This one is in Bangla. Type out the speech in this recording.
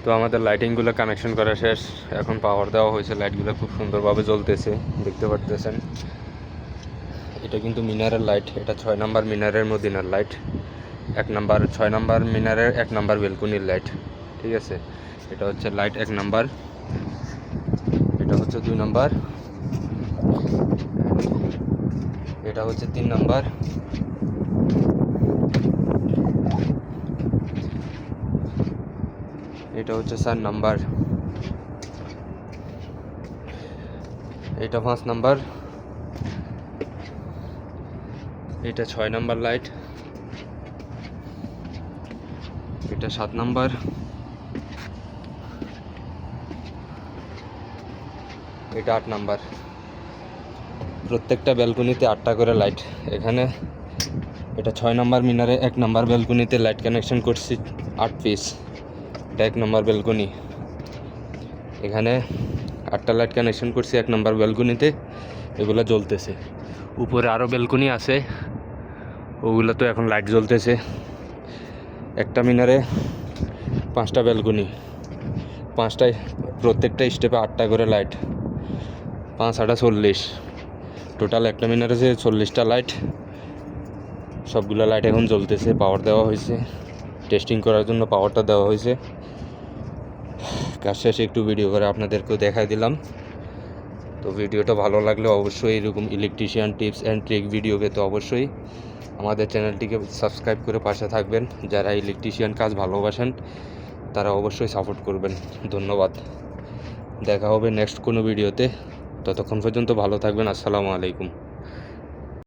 তো আমাদের লাইটিংগুলো কানেকশন করা শেষ, এখন পাওয়ার দেওয়া হয়েছে, লাইটগুলো খুব সুন্দরভাবে জ্বলতেছে দেখতে পারতেছেন। এটা কিন্তু মিনারের লাইট, এটা 6 নাম্বার মিনারের মদিনার লাইট, 6 নাম্বার মিনারের 1 নাম্বার বেলকুনির লাইট, ঠিক আছে। এটা হচ্ছে লাইট 1 নাম্বার, এটা হচ্ছে 2 নাম্বার, এটা হচ্ছে 3 নাম্বার, এটা হচ্ছে 4 নাম্বার, এটা 5 নাম্বার, এটা 6 নাম্বার লাইট, এটা 7 নাম্বার, এটা 8 নাম্বার। প্রত্যেকটা ব্যালকনিতে 8টা করে লাইট। এখানে এটা 6 নাম্বার মিনারে 1 নাম্বার ব্যালকনিতে লাইট কানেকশন করছি 8 পিস, এটা 1 নাম্বার ব্যালকনি। এখানে 8টা লাইট কানেকশন করছি 1 নাম্বার ব্যালকনিতে, এগুলো জ্বলতেছে। উপরে আরও ব্যালকনি আছে, ওগুলো তো এখন লাইট জ্বলতেছে। একটা মিনারে 5টা ব্যালকনি, 5টায় প্রত্যেকটা স্টেপে 8টা করে লাইট, 5 8 40, টোটাল একটা মিনারে যে 40টা লাইট। সবগুলো লাইট এখন জ্বলতেছে, পাওয়ার দেওয়া হয়েছে, টেস্টিং করার জন্য পাওয়ারটা দেওয়া হয়েছে। কাজ শেষে একটু ভিডিও করে আপনাদেরকেও দেখাই দিলাম। তো ভিডিওটা ভালো লাগলে অবশ্যই এরকম electrician tips and trick video পেতে অবশ্যই আমাদের চ্যানেলটিকে সাবস্ক্রাইব করে পাশে থাকবেন। যারা ইলেকট্রিশিয়ান কাজ ভালোবাসেন তারা অবশ্যই সাপোর্ট করবেন। ধন্যবাদ, দেখা হবে নেক্সট কোনো ভিডিওতে। ততক্ষণ পর্যন্ত ভালো থাকবেন। আসসালামু আলাইকুম।